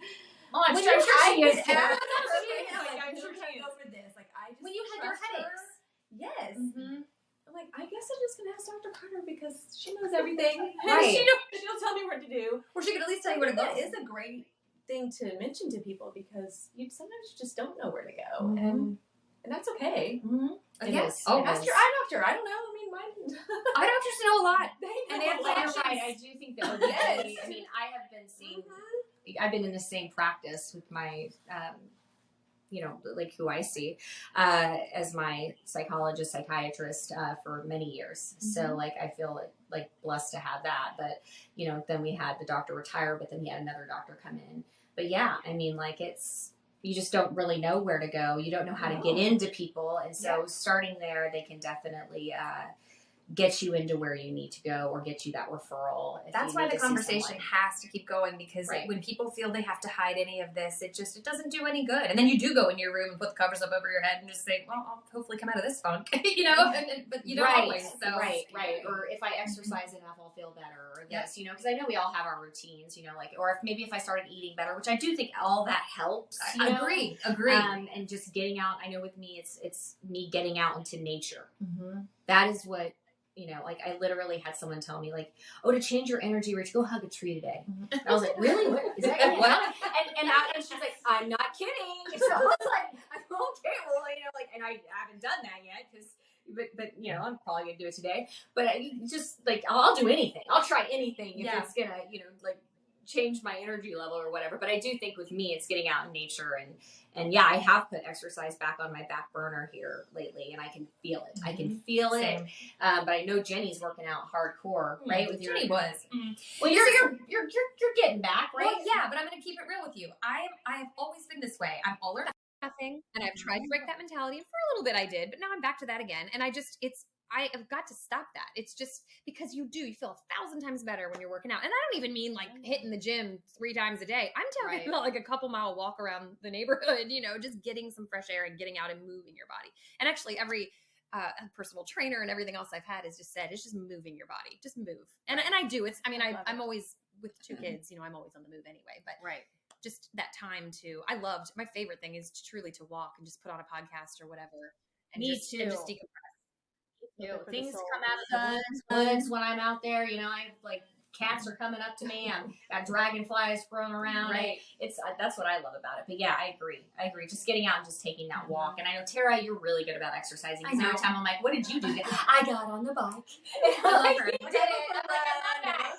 Oh, I'm sure she is. I'm sure she is. Over this. When you had your headaches. Yes. I'm like, I guess I'm just going to ask Dr. Carter, because she knows everything. Right. She'll tell me what to do. Or she could at least tell you where to go. That is a great thing to mention to people, because you sometimes just don't know where to go, and that's okay. Yes. Ask your eye doctor. I don't know. I mean, mine. Eye doctors know a lot, and they have right. I do think that would be. I mean, I have been seeing. I've been in the same practice with my. Who I see as my psychologist, psychiatrist for many years. So I feel like blessed to have that. But then we had the doctor retire, but then we had another doctor come in. But yeah, I mean, you just don't really know where to go. You don't know how to get into people, and so starting there, they can definitely get you into where you need to go or get you that referral. That's why the conversation has to keep going, because Right. when people feel they have to hide any of this, it doesn't do any good. And then you do go in your room and put the covers up over your head and just say, well, I'll hopefully come out of this funk, but you don't always. So. Right. Or if I exercise enough, I'll feel better, or this, because I know we all have our routines, or if I started eating better, which I do think all that helps. Agree. And just getting out. I know with me, it's me getting out into nature. Mm-hmm. That is what, I literally had someone tell me, to change your energy, Rich, go hug a tree today. And I was like, really? What is that? What? And she's like, I'm not kidding. So I was like, okay, well, and I haven't done that yet but I'm probably gonna do it today. But I'll do anything. I'll try anything if it's gonna, change my energy level or whatever. But I do think with me, it's getting out in nature and I have put exercise back on my back burner here lately, and I can feel it. I can feel it. But I know Jenny's working out hardcore, right? With Jenny was. Well, you're getting back, right? Well, yeah, but I'm going to keep it real with you. I have always been this way. I'm all or nothing, and I've tried to break that mentality. For a little bit, I did, but now I'm back to that again. And I have got to stop that. It's just because you feel 1,000 times better when you're working out. And I don't even mean hitting the gym 3 times a day. I'm talking about a couple mile walk around the neighborhood, just getting some fresh air and getting out and moving your body. And actually every personal trainer and everything else I've had has just said, it's just moving your body, just move. And I do. I'm always with 2 kids, I'm always on the move anyway, but just that time my favorite thing is to walk and just put on a podcast or whatever. And Me just, too. And just decompress. Things come out of the woods when I'm out there. I cats are coming up to me. I've got dragonflies growing around. Right. That's what I love about it. But yeah, I agree. Just getting out and just taking that walk. And I know, Tera, you're really good about exercising. Because every time I'm like, what did you do? I got on the bike. I love her. You did it. I'm like, I love that.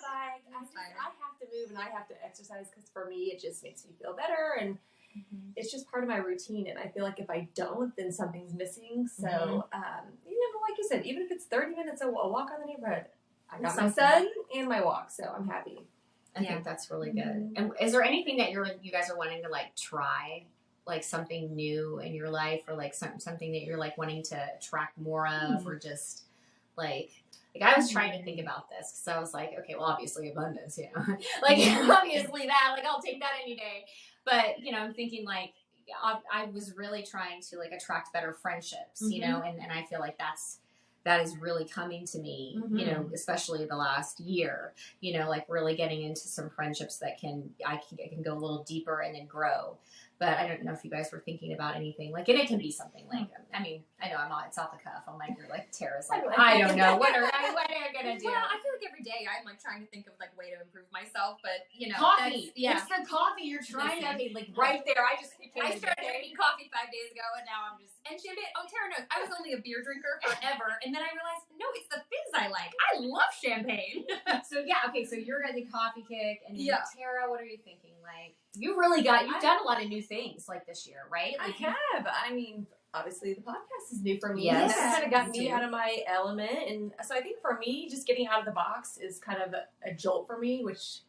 I have to move and I have to exercise because for me it just makes me feel better, and it's just part of my routine. And I feel like if I don't, then something's missing. So, like you said, even if it's 30 minutes a walk on the neighborhood, I got my son and my walk, so I'm happy. I think that's really good. And is there anything that you guys are wanting to try, something new in your life, or something that you're wanting to track more of, or just I was trying to think about this because I was like, okay, well, obviously abundance, obviously that, I'll take that any day. But, I'm thinking I was really trying to attract better friendships, and I feel like that is really coming to me, especially the last year, really getting into some friendships that I can go a little deeper and then grow. But I don't know if you guys were thinking about anything and it can be something I know it's off the cuff. I'm you're Tera's I don't know. What are you going to do? Well, I feel like every day I'm trying to think of way to improve myself, but coffee. It's the coffee you're trying to right there. I started drinking coffee 5 days ago, and now I'm just, and champagne. Oh, Tera knows, I was only a beer drinker forever, and then I realized, no, it's the fizz I like. I love champagne. So you're at the coffee kick, and then Tera, what are you thinking? You've done a lot of new things this year, right? I have. Obviously the podcast is new for me. Yes. That kind of got me out of my element. And so I think for me, just getting out of the box is kind of a jolt for me, which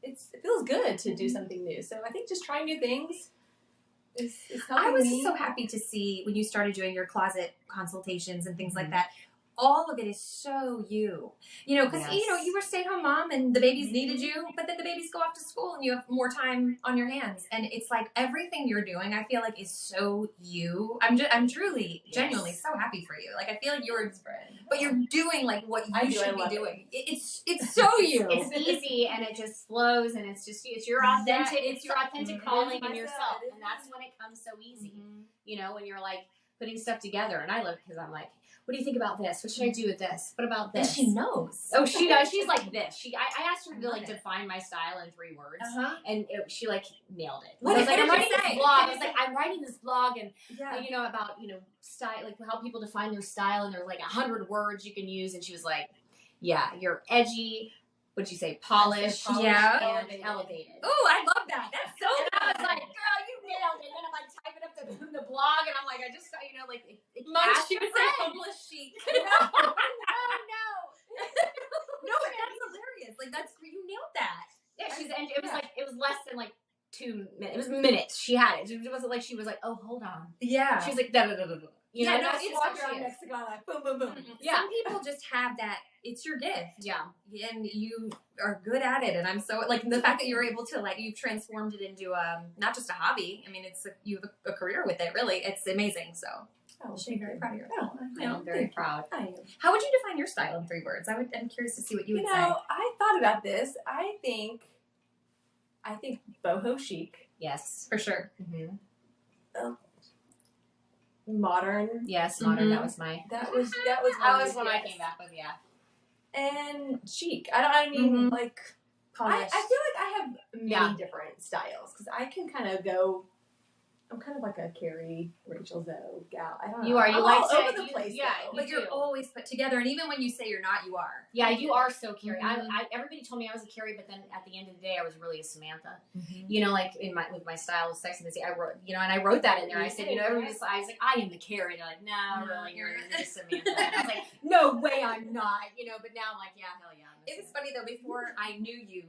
it feels good to do something new. So I think just trying new things is helping me. I was so happy to see when you started doing your closet consultations and things like that. All of it is so you, because, you were a stay-at-home mom and the babies needed you, but then the babies go off to school and you have more time on your hands. And it's everything you're doing, I feel is so you. I'm truly, genuinely so happy for you. I feel but you're doing what you should be doing. It's so you. It's easy and it just flows, and it's your authentic calling in yourself. And that's when it comes so easy, when you're putting stuff together. And I love it because I'm what do you think about this? What should I do with this? What about this? And she knows. Oh, she does. She's like this. I asked her to define my style in 3 words, and she nailed it. What I was did I'm you writing say? this blog. I was I'm writing this blog, and about style, how people define their style, and there's 100 words you can use. And she was like, "Yeah, you're edgy. What'd you say? Polished, and elevated." Oh, I love that. That's so good. I was like, "Girl, you nailed it." And then I'm typing up the blog, and I'm I just got she would say homeless chic. No. No, that's hilarious. You nailed that. Yeah, it was less than 2 minutes. It was minutes. She had it. It wasn't like she was like, oh, hold on. Yeah. She was like, da da da da da. You know, no, that's it's what walk she around is. Mexico like boom, boom, boom. Yeah. Some people just have that. It's your gift. Yeah. And you are good at it. And I'm so, like, the fact that you're able to, like, you've transformed it into not just a hobby. I mean, you have a career with it, really. It's amazing. So Oh, you should be very proud of yourself. Oh, I am very proud. I am. How would you define your style in 3 words? I'm curious to see what you would say. I thought about this. I think boho chic, Yes. For sure. Mm-hmm. modern. Yes, modern. Mhm. That was my. That was That was when I came back with. Yeah. And chic. I mean, Mhm. like I Polished. feel like I have many Yeah. different styles because I can kind of go. I'm kind of like a Carrie, Rachel Zoe gal. I don't know. You are. You I'm like all to. over the you- place. Yeah. though. But you're do. always put together, and even when you say you're not, you are. Yeah, you are so Carrie. Mhm. Everybody told me I was a Carrie, but then at the end of the day, I was really a Samantha. You know, like with my style of Sex and the City, I wrote, and I wrote that in there. I said, everybody I was like, I am the Carrie. They're like, no, really, you're just Samantha. And I was like, no way, I'm not. But now I'm like, yeah, hell yeah. It was funny though. Before I knew you,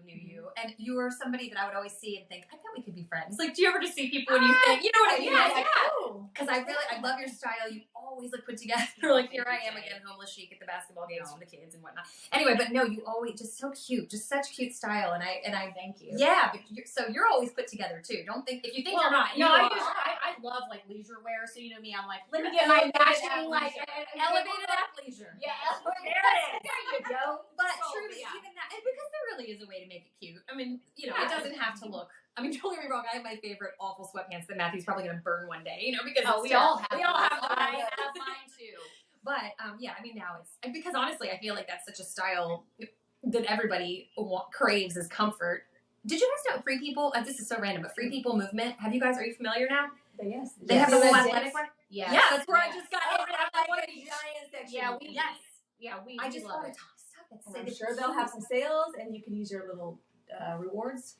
and you were somebody that I would always see and think, I bet we could be friends. Like, do you ever just see people when you think, you know what I mean? Yeah, Like, oh. because I love your style. You always look put together. Like, here I am again, homeless chic at the basketball games for the kids and whatnot. Anyway, but no, you always just so cute, just such cute style. And I thank you. yeah. But you're always put together too. Don't think if you think Well, you're not. no, you I are. I love like leisure wear, so you know me, I'm like, let me get my matching like Elevated athleisure. Yeah, There it is. there you go. But So, truly, yeah. even that, and because there really is a way to make it cute. I mean, it Yeah. doesn't have to look. I mean, don't get me wrong. I have my favorite awful sweatpants that Matthew's probably going to burn one day. Because Oh, it's we all have. we all have. those. those. I have mine too. But yeah, I mean, now it's because honestly, I feel like that's such a style that everybody craves as comfort. Did you guys know Free People? This is so random, but Free People movement. Are you familiar now? But yes. They have the whole athletic one. Yes. Yeah, that's where I Yes. just got Oh, every. I like a giant section. Yeah, we Yes. I we just love bought a it. ton of stuff. It's And I'm sure they'll have some sales, and you can use your little rewards.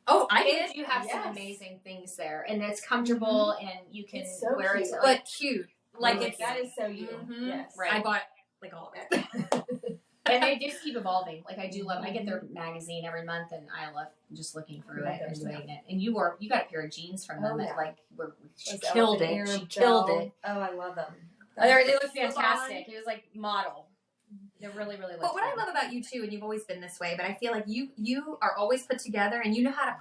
Oh, I And did. you have some Yes. amazing things there, and it's comfortable, and you can It's so wear it. cute. To, But cute. Like Really it's That is so you. Mhm. Yes. Right. I bought like all of it. and they just keep evolving. Like I do love. I get their magazine every month, and I love just looking through I love it and their doing it. And you got a pair of jeans from them Oh, that yeah. like she Those killed elephant it. ear She bell. killed it. Oh, I love them. They look Slip fantastic. It was like model. They really look. But what I love about you too, and you've always been this way, but I feel like you are always put together, and you know how to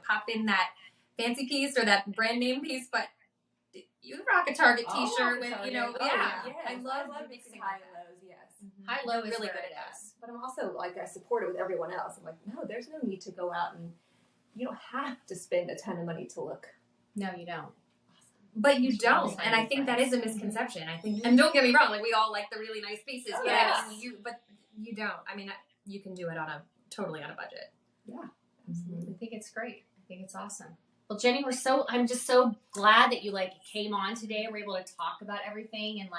pop in that fancy piece or that brand name piece, but you rock a Target T-shirt with Yes. I love mixing mixing high like that. and lows. Yes. high low is really really good good at at that. us. But I'm also like I support it with everyone else. I'm like, no, there's no need to go out and you don't have to spend a ton of money to look. No, you don't. But you She's don't, always and I finding think that is a friends. misconception. I think, and don't get me wrong, like we all like the really nice pieces, Oh, but yes. I mean, you don't. I mean, you can do it totally on a budget. I think it's great. I think it's awesome. Well, Jenny, I'm just so glad that you came on today. We're able to talk about everything and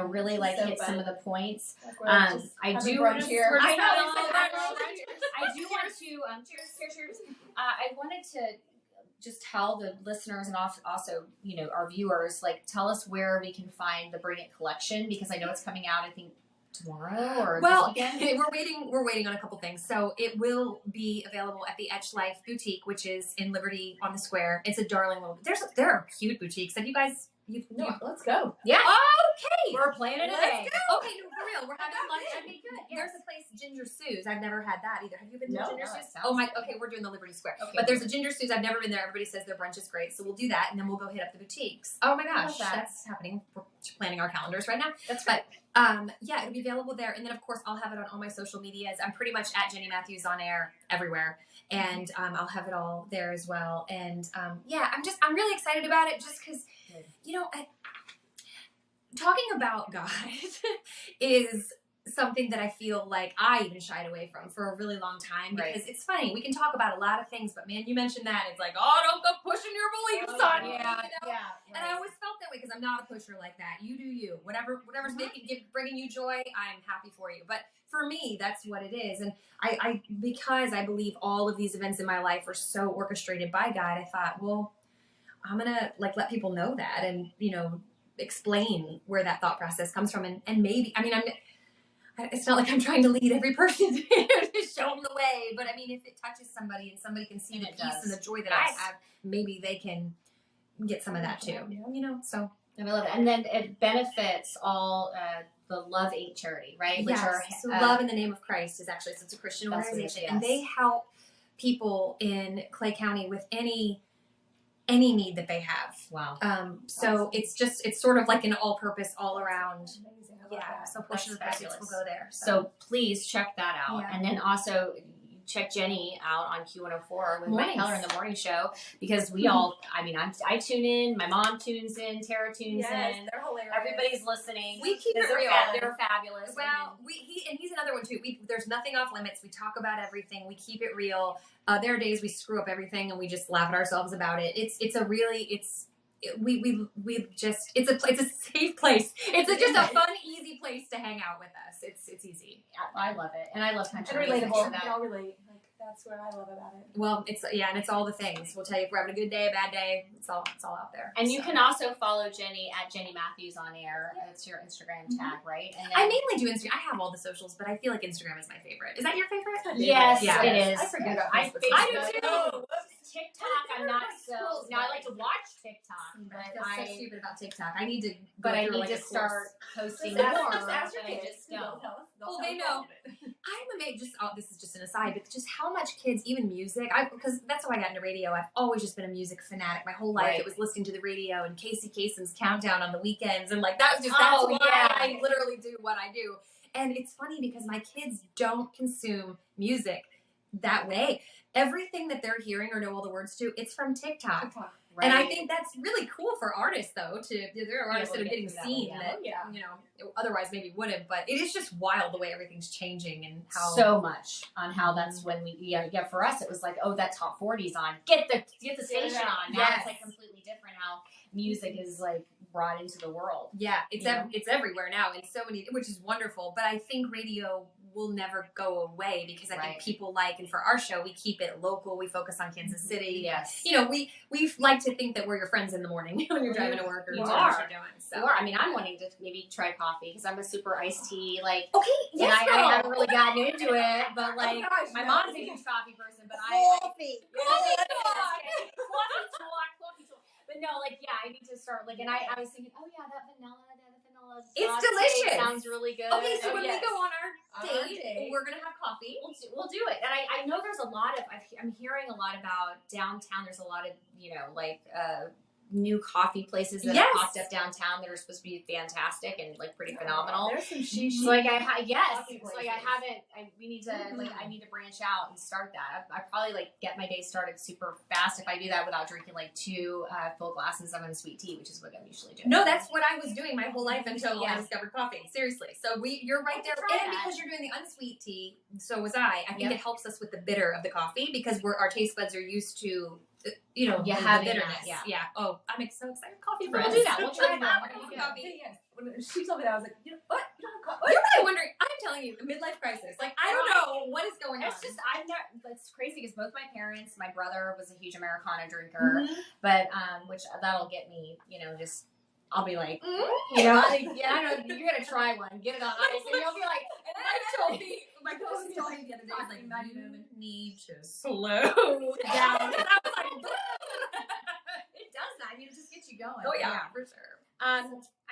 really So hit fun. some of the points. Like, I do. brunch here. I I know. know. I do want to. Cheers. I wanted to just tell the listeners and also our viewers tell us where we can find the Bring It collection, because I know it's coming out. I think tomorrow or Well, this weekend. we're waiting on a couple things. So it will be available at the Etch Life Boutique, which is in Liberty on the Square. It's a darling little. There are cute boutiques. Have you guys? No, let's go. Yeah. Okay. We're planning Let's today. go. Okay, no, for real. We're having lunch. That'd be good. Yes. There's a place, Ginger Sue's. I've never had that either. Have you been to No, Ginger no, it Sue's? sounds Oh my. good. Okay, we're doing the Liberty Square. Okay. But there's a Ginger Sue's. I've never been there. Everybody says their brunch is great, so we'll do that, and then we'll go hit up the boutiques. Oh my I love gosh, that. that's happening. We're planning our calendars right now. That's But yeah, it'll be available there, and then of course I'll have it on all my social medias. I'm pretty much at Jenny Matthews on air everywhere, and I'll have it all there as well. And yeah, I'm really excited about it, just because talking about God is something that I feel like I even shied away from for a really long time, because it's funny, we can talk about a lot of things, but man, you mentioned that, it's like, oh, don't go pushing your beliefs on me, And I always felt that way, because I'm not a pusher like that. You do you. Whatever's bringing you joy, I'm happy for you. But for me, that's what it is. And I because I believe all of these events in my life are so orchestrated by God, I thought, well, I'm gonna let people know that, and explain where that thought process comes from, and maybe, I mean, it's not like I'm trying to lead every person to show them the way, but I mean, if it touches somebody and somebody can see the peace and the joy that I have, maybe they can get some of that too. You know, so. And I love it. And then it benefits all the Love 8 charity, right? Yes. So Love in the Name of Christ is actually, so it's a Christian organization, and they help people in Clay County with any need that they have. Wow. So it's sort of like an all-purpose, all-around. Yeah. So portion of the proceeds will go there. So please check that out. And then also check Jenny out on Q104 with Mike Kellar in the morning show, because we all, I mean, I tune in, my mom tunes in, Tera tunes in. They're hilarious. Everybody's listening. We keep it real. They're fabulous. Well, he's another one too. There's nothing off limits. We talk about everything. We keep it real. There are days we screw up everything and we just laugh at ourselves about it. It's a safe place. It's just a fun, easy place to hang out with us. It's easy. I love it, and I love country and music. relatable. We can all relate. Like that's what I love about it. Well, and it's all the things. We'll tell you if we're having a good day, a bad day. It's all out there. And you can also follow Jenny at Jenny Matthews on air. It's your Instagram tag, right? And then, I mainly do Instagram. I have all the socials, but I feel like Instagram is my favorite. Is that your favorite? Yes, Yeah. it is. I forget about I do too. TikTok, I'm not so. Now I like to watch TikTok, I but feel so stupid about TikTok. I need to. I need to start posting Just more. ask your but I kids. just don't. Well, they know. I'm amazed. This is just an aside, but just how much kids, even music. Because that's how I got into radio. I've always just been a music fanatic my whole life. Right. It was listening to the radio and Casey Kasem's Countdown on the weekends, and like that's why I literally do what I do. And it's funny because my kids don't consume music that way. Everything that they're hearing or know all the words to, it's from TikTok. Right. And I think that's really cool for artists, though. There are artists that are getting seen that you know, otherwise maybe wouldn't. But it is just wild the way everything's changing and how so much on how that's when we for us it was like, oh, that top 40's on, get the station on. Now it's like completely different how music is like brought into the world. Yeah, it's everywhere now in so many, which is wonderful. But I think radio will never go away because I think people and for our show we keep it local. We focus on Kansas City. Yes, you know we like to think that we're your friends in the morning when you're driving to work or you doing are. What you're doing. So you are. I mean, I'm wanting to maybe try coffee because I'm a super iced tea yes, and I haven't really gotten into it, but like my mom's a huge coffee person, but coffee. But no, I need to start and I was thinking, oh yeah, that vanilla. It's delicious. Sounds really good. Okay, so when we go on our date, we're gonna have coffee. We'll do it. And I know there's a lot of I'm hearing a lot about downtown. There's a lot of new coffee places that have popped up downtown that are supposed to be fantastic and pretty phenomenal. There's some chic. So I haven't. We need to I need to branch out and start that. I probably get my day started super fast if I do that without drinking 2 full glasses of unsweet tea, which is what I'm usually doing. No, that's what I was doing my whole life until I discovered coffee. Seriously. So you're right there, and because you're doing the unsweet tea, so was I. I think it helps us with the bitter of the coffee because our taste buds are used to. You have the bitterness. Yeah. Oh, I'm so excited. Coffee We'll friends. do that. We'll try that. Coffee. Yes. When she told me that, I was like, you know what? You don't have coffee. You're really wondering. I'm telling you, a midlife crisis. I don't know what is going on. It's just it's crazy because both my parents, my brother was a huge Americano drinker, but which that'll get me, just. I'll be like, I know, you're gonna try one, get it on ice, and you'll be like, and my co-host told me the other day, I was like, you need to slow down. And I was like, it does that. I mean, it just gets you going. Oh yeah, for sure.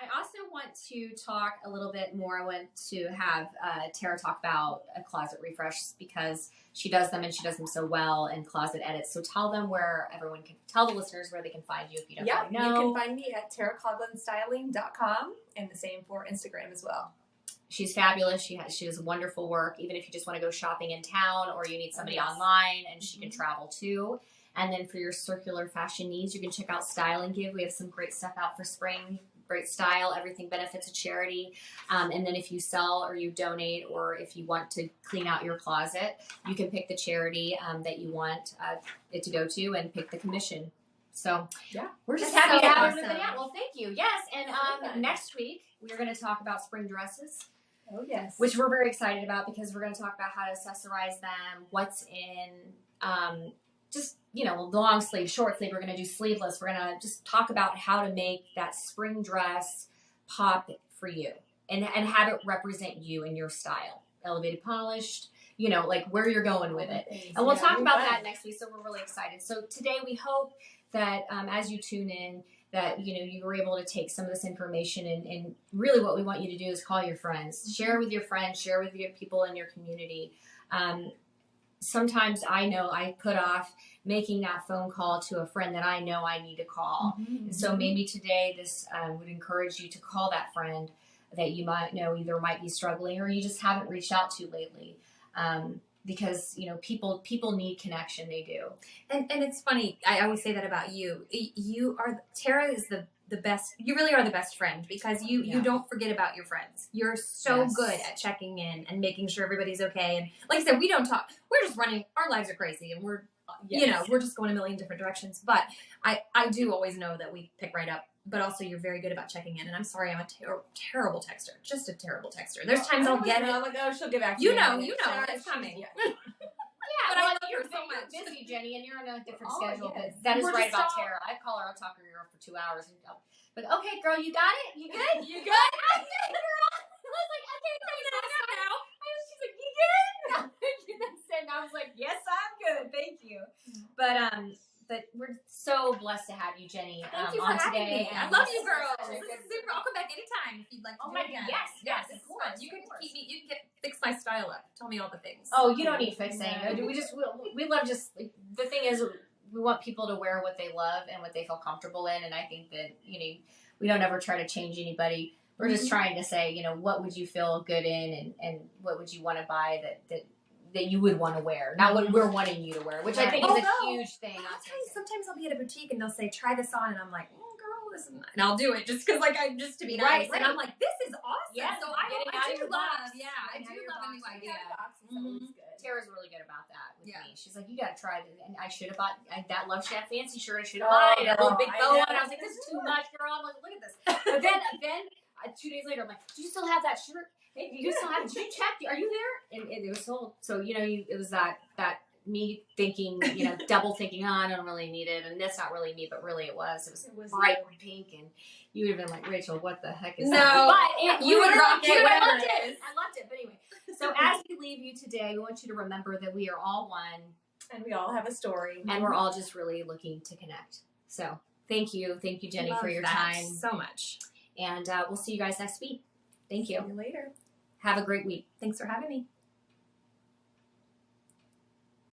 I also want to talk a little bit more. I want to have Tera talk about a closet refresh because she does them and she does them so well, and closet edits. So tell them tell the listeners where they can find you if you don't know. You can find me at teracoglinstyling.com and the same for Instagram as well. She's fabulous. She does wonderful work. Even if you just want to go shopping in town or you need somebody online, and she can travel too. And then for your circular fashion needs, you can check out Style and Give. We have some great stuff out for spring. Great style. Everything benefits a charity. And then if you sell or you donate, or if you want to clean out your closet, you can pick the charity that you want it to go to and pick the commission. So we're just happy to have everybody out. Well, thank you. Yes. And next week, we're going to talk about spring dresses. Oh, yes. Which we're very excited about because we're going to talk about how to accessorize them, what's in the long sleeve, short sleeve. We're going to do sleeveless. We're going to just talk about how to make that spring dress pop for you. and have it represent you and your style. Elevated, polished, you know, like where you're going with it. And we'll talk about that next week, so we're really excited. So today we hope that as you tune in, that, you know, you were able to take some of this information and really what we want you to do is call your friends. Share with your friends, share with your people in your community. Sometimes I know I put off making that phone call to a friend that I know I need to call. And so maybe today this would encourage you to call that friend that you might know either might be struggling or you just haven't reached out to lately. Because, you know, people need connection. They do. And it's funny. I always say that about you. Tera is the best. You really are the best friend because you don't forget about your friends. You're so good at checking in and making sure everybody's okay. And like I said, we don't talk. We're just running. Our lives are crazy, and we're you know, we're just going a million different directions. But I do always know that we pick right up. But also, you're very good about checking in. And I'm sorry, I'm a terrible texter. Just a terrible texter. There's times I'll get it. I'm like, oh, she'll get back to you me. know, it's coming. Yeah, but well, I love you're her so much. busy, Jenny, and you're on a different Oh, schedule. yes. But that is We're right just about all- Tera. I call her, I'll talk to her for 2 hours. But okay, girl, you got it? You good? You good? I did, girl. I was like, okay, thanks. She's like, you good? And I was like, yes, I'm good. Thank you. But we're so blessed to have you, Jenny, Thank you for on having today. me. I And love you, this is girls. such a This good- is super. I'll come back anytime if you'd like to Oh do my it again. yes, of it's course, fun. You can keep me. You can fix my style up. Tell me all the things. Oh, you don't need fixing. No. We love just like, the thing is we want people to wear what they love and what they feel comfortable in, and I think that, you know, we don't ever try to change anybody. We're just trying to say, you know, what would you feel good in and what would you want to buy that you would want to wear, not what we're wanting you to wear, which I think is a huge thing. I'll tell you, sometimes I'll be at a boutique and they'll say, "Try this on," and I'm like, "Oh, girl, this is," and I'll do it just because, like, I'm just to be nice. Right. And I'm like, "This is awesome." Yeah, so I getting do out of your love, box. I Getting out do of your love a box. new idea. Tara's really good about that with Yeah. me. She's like, you got to try this. And I should have bought that Love Shack fancy shirt. I should have bought it. A little big bow on. I was like, this is too much, girl. I'm like, look at this. But then 2 days later, I'm like, do you still have that shirt? Hey, you still have it? Did you check? Are you there? And it was sold. So, you know, it was that me thinking, you know, double thinking, oh, I don't really need it. And that's not really me, but really it was. It was bright pink. And you would have been like, Rachel, what the heck is that? But you would rock it, I whatever loved it it. I loved it. But anyway, so as we leave you today, we want you to remember that we are all one. And we all have a story. And we're all just really looking to connect. So thank you, Jenny, for your time so much. And we'll see you guys next week. Thank you. See you later. Have a great week. Thanks for having me.